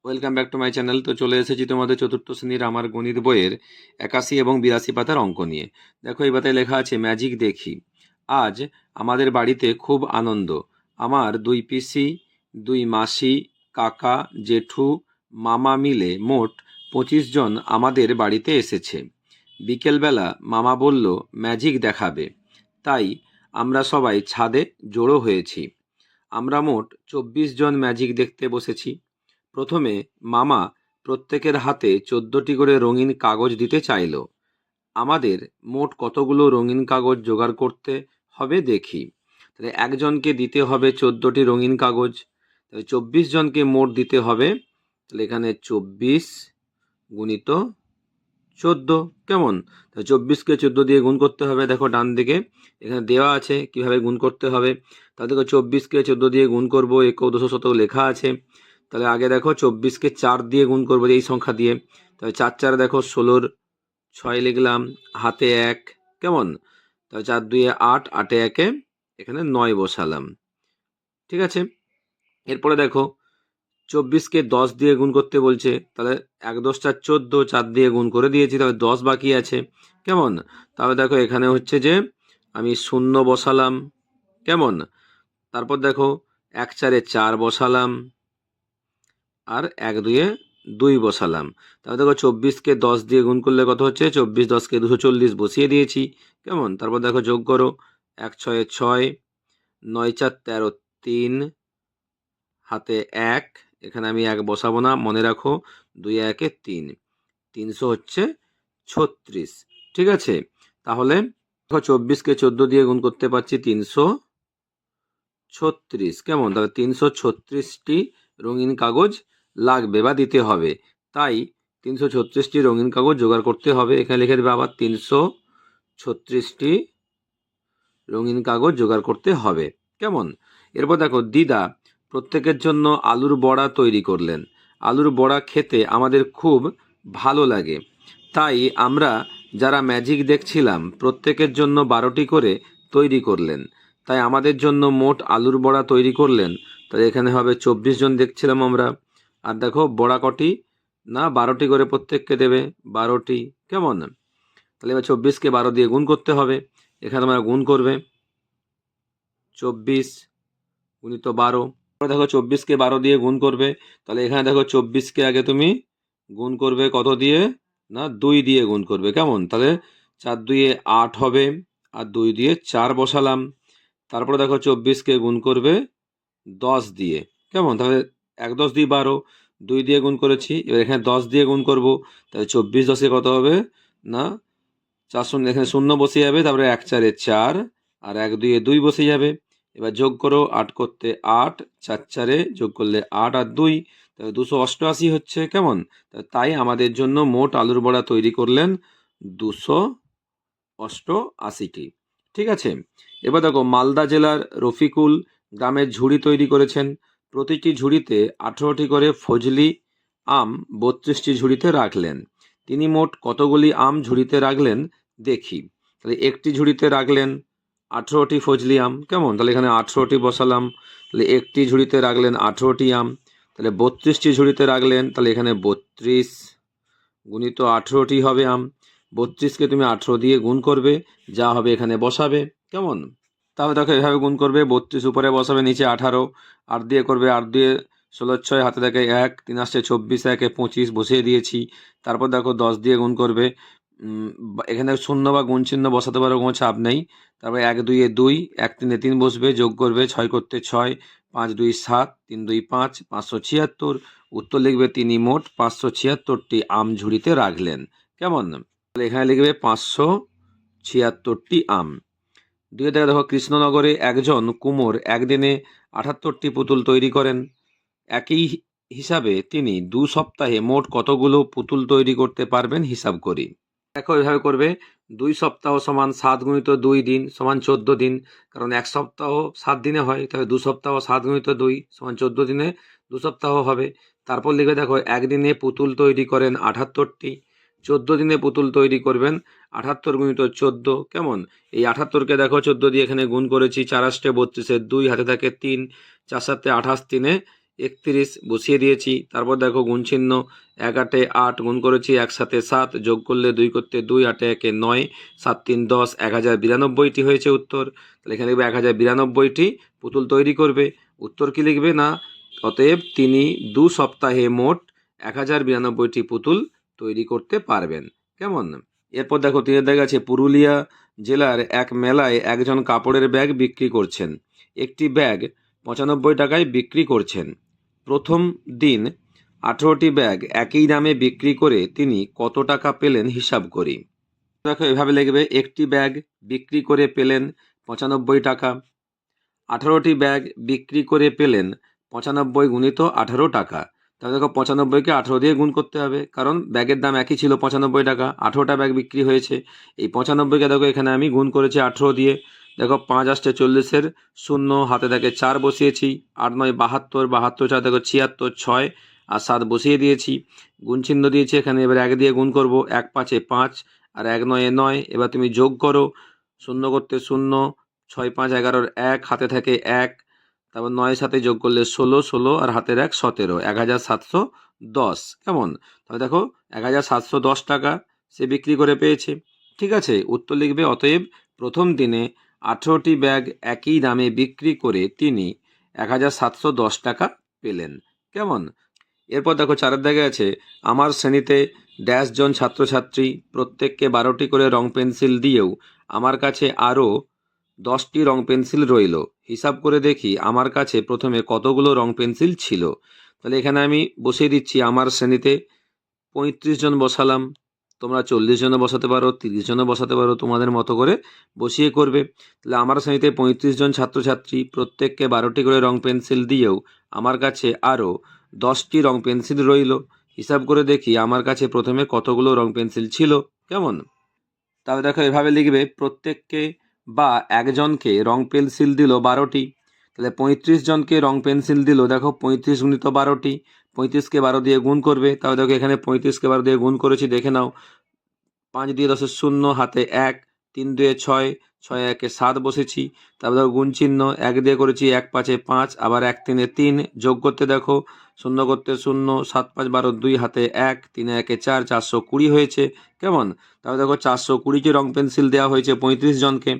Welcome back to my channel. তো চলে এসেছি তোমাদের চতুর্থ শ্রেণীর আমার গণিত বইয়ের 81 এবং 82 পাতার অঙ্ক নিয়ে। দেখো এই পাতায় লেখা আছে ম্যাজিক দেখি। আজ আমাদের বাড়িতে খুব আনন্দ। আমার দুই পিসি, দুই মাসি, কাকা, জেঠু, মামা মিলে মোট 25 জন আমাদের বাড়িতে এসেছে। বিকেলবেলা মামা বলল ম্যাজিক দেখাবে, তাই আমরা সবাই ছাদে জড়ো হয়েছি। আমরা মোট 24 জন ম্যাজিক দেখতে বসেছি। প্রথমে মামা প্রত্যেকের হাতে 14টি করে রঙিন কাগজ দিতে চাইল। আমাদের মোট কতগুলো রঙিন কাগজ জোগাড় করতে হবে দেখি। তাহলে একজনকে দিতে হবে 14টি রঙিন কাগজ, তাহলে 24 জনকে মোট দিতে হবে। তাহলে এখানে 24 গুণিত 14, কেমন? তাহলে 24কে 14 দিয়ে গুণ করতে হবে। দেখো ডান দিকে এখানে দেওয়া আছে কিভাবে গুণ করতে হবে। তাহলে দেখো 24কে 14 দিয়ে গুণ করবো, একদশ শতক লেখা আছে। তাহলে আগে দেখো 24কে 4 দিয়ে গুণ করবো এই সংখ্যা দিয়ে। তাহলে 4 4 দেখো 16, 6 লিখলাম, হাতে 1, কেমন? তাহলে 4 2 8, 8 1 এখানে 9 বসালাম, ঠিক আছে। এরপরে দেখো 24কে 10 দিয়ে গুণ করতে বলছে, তাহলে 1 10 4 14, 4 দিয়ে গুণ করে দিয়েছি, তাহলে 10 বাকি আছে, কেমন? তাহলে দেখো এখানে হচ্ছে যে আমি 0 বসালাম, কেমন? তারপর দেখো 1 4 4 বসালাম, আর 1 2 2 বসালাম। তাহলে দেখো 24কে 10 দিয়ে গুণ করলে কত হচ্ছে, 24 10কে 240 বসিয়ে দিয়েছি, কেমন? তারপর দেখো যোগ করো, 1 6 6, 9 4 13, 3, হাতে 1, এখানে আমি 1 বসাবো না, মনে রাখো 2 1 3, 300 হচ্ছে 36, ঠিক আছে। তাহলে দেখো 24কে 14 দিয়ে গুণ করতে পারছি, 336, কেমন? তাহলে 336টি রঙিন কাগজ লাগবে বা দিতে হবে, তাই 336টি রঙিন কাগজ জোগাড় করতে হবে। এখানে লিখে দেবে আবার 336টি রঙিন কাগজ জোগাড় করতে হবে, কেমন? এরপর দেখো দিদা প্রত্যেকের জন্য আলুর বড়া তৈরি করলেন। আলুর বড়া খেতে আমাদের খুব ভালো লাগে, তাই আমরা যারা ম্যাজিক দেখছিলাম প্রত্যেকের জন্য 12টি করে তৈরি করলেন। তাই আমাদের জন্য মোট আলুর বড়া তৈরি করলেন। তাই এখানে হবে 24 জন দেখছিলাম আমরা। আর দেখো বড়া কটি না, 12টি করে প্রত্যেককে দেবে, 12টি, কেমন? তাহলে এবার 24কে 12 দিয়ে গুণ করতে হবে। এখানে তোমরা গুণ করবে, 24 গুণিত 12। দেখো 24কে 12 দিয়ে গুণ করবে, তাহলে এখানে দেখো 24কে আগে তুমি গুণ করবে কত দিয়ে না, 2 দিয়ে গুণ করবে, কেমন? তাহলে 4 2 8 হবে, আর 2 দিয়ে 4 বসালাম। তারপরে দেখো 24কে গুণ করবে 10 দিয়ে, কেমন? তাহলে 1 10 দিয়ে 12, 2 দিয়ে গুণ করেছি, এবার এখানে 10 দিয়ে গুণ করব, তাহলে 24 10 কত হবে না, 4 শূন্য, এখানে 0 বসে যাবে, তারপরে 1 4 4, আর 1 2 2 বসে যাবে। এবার যোগ করো, 8 করতে 8, 4 4 যোগ করলে 8 আর 2, তাহলে 288 হচ্ছে, কেমন? তাই আমাদের জন্য মোট আলুর বড়া তৈরি করলেন 288টি, ঠিক আছে। এবার দেখো মালদা জেলার রফিকুল গ্রামের ঝুড়ি তৈরি করেছেন। প্রতিটি ঝুড়িতে 18টি করে ফজলি আম 32টি ঝুড়িতে রাখলেন। তিনি মোট কতগুলি আম ঝুড়িতে রাখলেন দেখি। তাহলে একটি ঝুড়িতে রাখলেন 18টি ফজলি আম, কেমন? তাহলে এখানে 18টি বসালাম। তাহলে একটি ঝুড়িতে রাখলেন 18টি আম, তাহলে 32টি ঝুড়িতে রাখলেন, তাহলে এখানে 32 গুণিত 18টি হবে আম। 32কে তুমি 18 দিয়ে গুণ করবে, যা হবে এখানে বসাবে, কেমন? তাহলে দেখো এভাবে গুণ করবে, 32 উপরে বসাবে, নিচে 18, 8 দিয়ে করবে, 8 দিয়ে 16 6, হাতে দেখে 1, 3 আসছে 24, 1 25 বসিয়ে দিয়েছি। তারপর দেখো 10 দিয়ে গুণ করবে, এখানে শূন্য বা গুণ চিহ্ন বসাতে পারো, কোনো চাপ নেই। তারপর 1 2 2, 1 3 3 বসবে, যোগ করবে, 6 করতে 6, 5 2 7, 3 2 5, 576। উত্তর লিখবে তিনি মোট 576টি আম ঝুড়িতে রাখলেন, কেমন? তাহলে এখানে লিখবে 576টি আম। দুই দেখো কৃষ্ণনগরে একজন কুমোর একদিনে 78টি পুতুল তৈরি করেন। একই হিসাবে তিনি 2 সপ্তাহে মোট কতগুলো পুতুল তৈরি করতে পারবেন হিসাব করি। দেখো এভাবে করবে, 2 সপ্তাহ সমান 7 গুণিত 2 দিন সমান 14 দিন, কারণ 1 সপ্তাহ 7 দিনে হয়, তাহলে 2 সপ্তাহ 7 গুণিত 2 সমান 14 দিনে 2 সপ্তাহ হবে। তারপর লিখবে দেখো একদিনে পুতুল তৈরি করেন 78টি, 14 দিনে পুতুল তৈরি করবেন 78 গুণিত 14, কেমন? এই 78কে দেখো 14 দিয়ে এখানে গুণ করেছি, 4 8 32, হাতে থাকে 3, 4 7 28, 3 31 বসিয়ে দিয়েছি। তারপর দেখো গুণ চিহ্ন, 1 8 8 গুণ করেছি, একসাথে 7 যোগ করলে 2 করতে 2, 8 1 9, 7 3 10, 1092টি হয়েছে উত্তর। তাহলে এখানে লিখবে 1092টি পুতুল তৈরি করবে। উত্তর কি লিখবে না, অতএব তিনি 2 সপ্তাহে মোট 1092টি পুতুল তৈরি করতে পারবেন। কেমন? এরপর দেখো 3 দেখা আছে, পুরুলিয়া জেলার এক মেলায় একজন কাপড়ের ব্যাগ বিক্রি করছেন। একটি ব্যাগ 95 টাকায় বিক্রি করছেন। প্রথম দিন 18টি ব্যাগ একই দামে বিক্রি করে তিনি কত টাকা পেলেন হিসাব করি। দেখো এভাবে লিখবে, একটি ব্যাগ বিক্রি করে পেলেন 95 টাকা, 18টি ব্যাগ বিক্রি করে পেলেন 95 গুণিত 18 টাকা। তাহলে দেখো 95কে 18 দিয়ে গুণ করতে হবে, কারণ ব্যাগের দাম একই ছিল 95 টাকা, 18টা ব্যাগ বিক্রি হয়েছে। এই 95কে দেখো এখানে আমি গুণ করেছি 18 দিয়ে। দেখো 5 8 40-এর শূন্য, হাতে দেখে 4 বসিয়েছি, 8 9 72, 72 4 দেখো 76, 6 আর 7 বসিয়ে দিয়েছি, গুণ চিহ্ন দিয়েছি এখানে। এবার 1 দিয়ে গুণ করব, 1 5 5 আর 1 9 9। এবার তুমি যোগ করো, শূন্য করতে 0, 6 5 11, 1 হাতে থাকে 1, তারপর 9 সাথে যোগ করলে 16, 16 আর হাতের 1 17, 1710। কেমন? তাহলে দেখো 1710 টাকা সে বিক্রি করে পেয়েছে। ঠিক আছে, উত্তর লিখবে, অতএব প্রথম দিনে 18টি ব্যাগ একই দামে বিক্রি করে তিনি 1710 টাকা পেলেন। কেমন? এরপর দেখো 4 দাগে আছে, আমার শ্রেণীতে ড্যাশ জন ছাত্রছাত্রী, প্রত্যেককে 12টি করে রং পেন্সিল দিয়েও আমার কাছে আরও 10টি রং পেন্সিল রইল। হিসাব করে দেখি আমার কাছে প্রথমে কতগুলো রং পেন্সিল ছিল। তাহলে এখানে আমি বসিয়ে দিচ্ছি, আমার শ্রেণীতে 35 জন বসালাম। তোমরা 40 জনও বসাতে পারো, 30 জনও বসাতে পারো, তোমাদের মতো করে বসিয়ে করবে। তাহলে আমার শ্রেণীতে 35 জন ছাত্রছাত্রী, প্রত্যেককে 12টি করে রং পেন্সিল দিয়েও আমার কাছে আরও 10টি রং পেন্সিল রইল। হিসাব করে দেখি আমার কাছে প্রথমে কতগুলো রং পেন্সিল ছিল। কেমন? তাহলে দেখো এভাবে লিখবে, প্রত্যেককে বা একজনকে রং পেন্সিল দিল 12টি। তাহলে 35 জনকে রং পেন্সিল দিল, দেখো 35 গুণিত 12টি, 35কে 12 দিয়ে গুণ করবে। তাহলে দেখো এখানে 35কে 12 দিয়ে গুণ করেছি, দেখে নাও। 5 দিয়ে 10 শূন্য, হাতে 1, 3 2 6, 6 1 7 বসেছি। তারপর দেখো গুণ চিহ্ন, 1 দিয়ে করেছি, 1 5 5, আবার 1 3 3, যোগ করতে দেখো, শূন্য করতে 0, 7 5 12, 2 হাতে 1, 3 1 4, 420 হয়েছে। কেমন? তাহলে দেখো 420টি রং পেন্সিল দেওয়া হয়েছে 35 জনকে।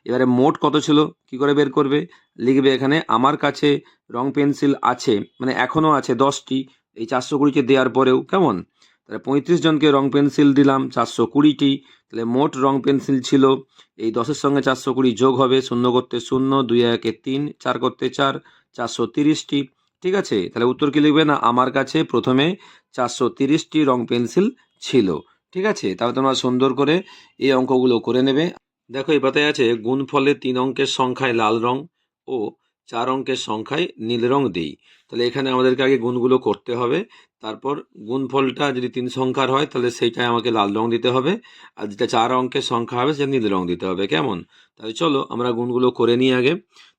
এবারে মোট কত ছিল কি করে বের করবে? লিখবে এখানে, আমার কাছে রং পেন্সিল আছে, মানে এখনও আছে 10টি, এই 420কে দেওয়ার পরেও। কেমন? তাহলে 35 জনকে রং পেন্সিল দিলাম 420টি, তাহলে মোট রং পেন্সিল ছিল, এই 10-এর সঙ্গে 420 যোগ হবে, শূন্য করতে 0, 2 1 3, 4 করতে 4, 430টি। ঠিক আছে, তাহলে উত্তর কি লিখবে না, আমার কাছে প্রথমে 430টি রং পেন্সিল ছিল। ঠিক আছে, তাহলে তোমরা সুন্দর করে এই অঙ্কগুলো করে নেবে। দেখো এই পাতায় আছে, গুণফলে 3 অঙ্কের সংখ্যায় লাল রং ও 4 অঙ্কের সংখ্যায় নীল রং দিই। তাহলে এখানে আমাদেরকে আগে গুণগুলো করতে হবে, তারপর গুণফলটা যদি 3 সংখ্যার হয় তাহলে সেইটাই আমাকে লাল রং দিতে হবে, আর যেটা 4 অঙ্কের সংখ্যা হবে সেটা নীল রং দিতে হবে। কেমন? তাহলে চলো আমরা গুণগুলো করে নিই আগে।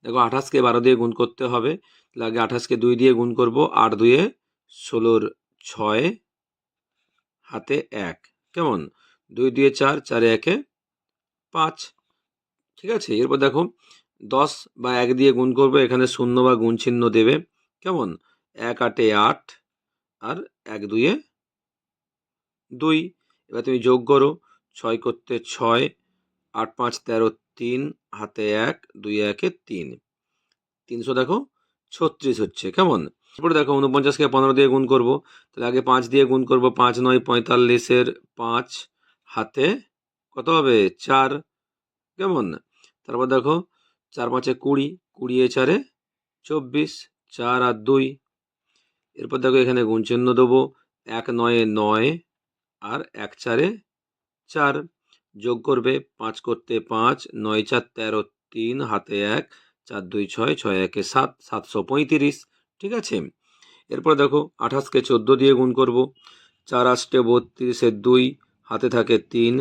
দেখো 28কে 12 দিয়ে গুণ করতে হবে, তাহলে আগে 28কে 2 দিয়ে গুণ করব, 8 2 16, 6 হাতে 1। কেমন? 2 2 4, 4 1 5। ঠিক আছে, এরপর দেখো 10 বা 1 দিয়ে গুণ করবে, এখানে শূন্য বা গুণ চিহ্ন দেবে। কেমন? 1 8 8 আর 1 2 2। এবার তুমি যোগ করো, 6 করতে 6, 8 5 13, 3 হাতে 1, 2 1 3, 300 দেখো 36 হচ্ছে। কেমন? তারপরে দেখো 49কে 15 দিয়ে গুণ করব, তাহলে আগে 5 দিয়ে গুণ করব, 5 9 45-এর 5 হাতে কত হবে? 4। কেমন? তারপর দেখো 4 5 20, 20 4 24, 4 আর 2। এরপর দেখো এখানে গুণ চিহ্ন দেবো, 1 9 9 আর 1 4 4, যোগ করবে, 5 করতে 5, 9 4 13, 3 হাতে 1, 4 2 6, 6 1 7, 735। ঠিক আছে, এরপর দেখো 28কে 14 দিয়ে গুণ করব, 4 8 32-এর 2 হাতে থাকে 3,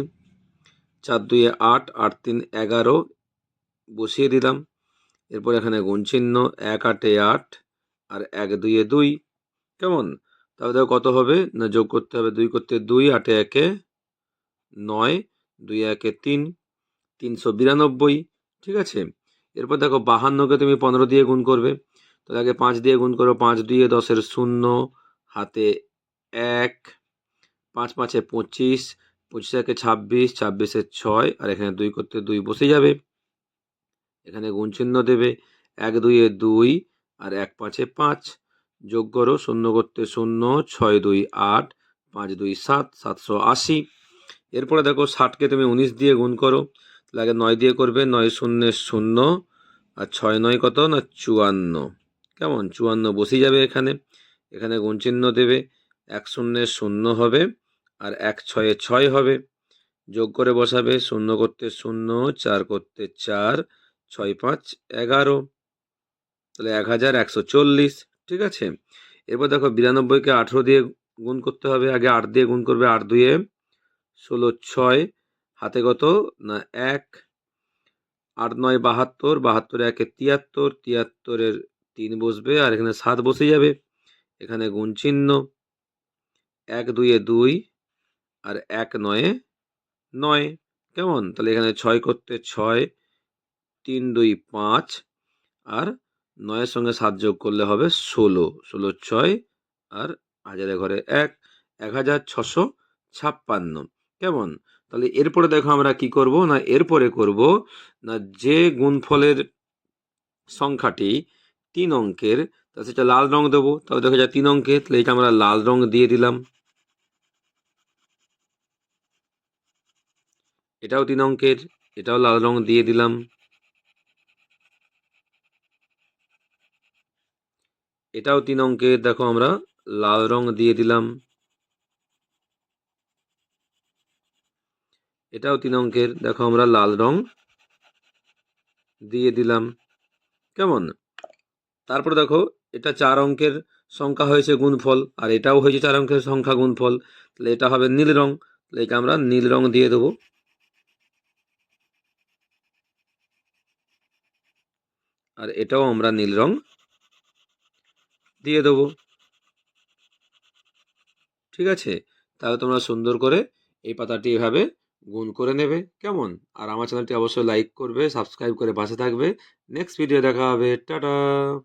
4 2 8, 8 3 11 বসিয়ে দিলাম। এরপর এখানে গুণ চিহ্ন, 1 8 8 আর 1 2 2। কেমন? তাহলে দেখো কত হবে না, যোগ করতে হবে, 2 করতে 2, 8 1 9, 2 1 3, 392। ঠিক আছে, এরপর দেখো 52কে তুমি 15 দিয়ে গুণ করবে, তো তাহলে আগে 5 দিয়ে গুণ করো, 5 2 10 0, হাতে 1, 5 5 25, 25 1 26, 26 6, আর এখানে 2 করতে 2 বসে যাবে। এখানে গুণ চিহ্ন দেবে, 1 2 2, আর 1 5 5, যোগ করো, 0 করতে 0, 6 2 8, 5 2 7, 780। এরপরে দেখো 60কে তুমি 19 দিয়ে গুণ করো, তাহলে আগে 9 দিয়ে করবে, 9 0 0, আর 6 9 কত না 54, কেমন 54 বসে যাবে এখানে। এখানে গুণ চিহ্ন দেবে, 1 0 0 হবে, আর 1 6 6 হবে, যোগ করে বসাবে, 0 করতে 0, 4 করতে 4, 6 5 11, তাহলে 1140। ঠিক আছে, এরপর দেখো 92কে 18 দিয়ে গুণ করতে হবে, আগে 8 দিয়ে গুণ করবে, 8 2 16 6, হাতে কত না 1, 8 9 72, 72 1 73, 73 3 বসবে, আর এখানে 7 বসে যাবে। এখানে গুণ চিহ্ন, 1 2 2, আর 1 9 9, কেমন, তাহলে এখানে 6 করতে 6, 3 2 5, আর 9 এর সঙ্গে 7 যোগ করলে হবে 16, 16 6, আর হাজারের ঘরে 1, 1656, কেমন। তাহলে এরপরে দেখো আমরা কি করব না, এরপরে করব না যে গুণফলের সংখ্যাটি 3 অঙ্কের, তা সেটা লাল রং দেবো। তাহলে দেখো যা 3 অঙ্কের, তাহলে এটা আমরা লাল রং দিয়ে দিলাম। এটাও 3 অঙ্কের, এটাও লাল রং দিয়ে দিলাম। এটাও 3 অঙ্কের, দেখো আমরা লাল রং দিয়ে দিলাম। এটাও 3 অঙ্কের, দেখো আমরা লাল রং দিয়ে দিলাম, কেমন। তারপরে দেখো এটা 4 অঙ্কের সংখ্যা হয়েছে গুণফল, আর এটাও হয়েছে 4 অঙ্কের সংখ্যা গুণফল, তাহলে এটা হবে নীল রং, তাহলে এটা আমরা নীল রং দিয়ে দেবো। আর এটাও আমরা নীল রং দিয়ে দেবো। ঠিক আছে, তাহলে তোমরা সুন্দর করে এই পাতাটি এভাবে গুণ করে নেবে, কেমন। আর আমার চ্যানেলটি অবশ্যই লাইক করবে, সাবস্ক্রাইব করে পাশে থাকবে। নেক্সট ভিডিও দেখা হবে, টাটা।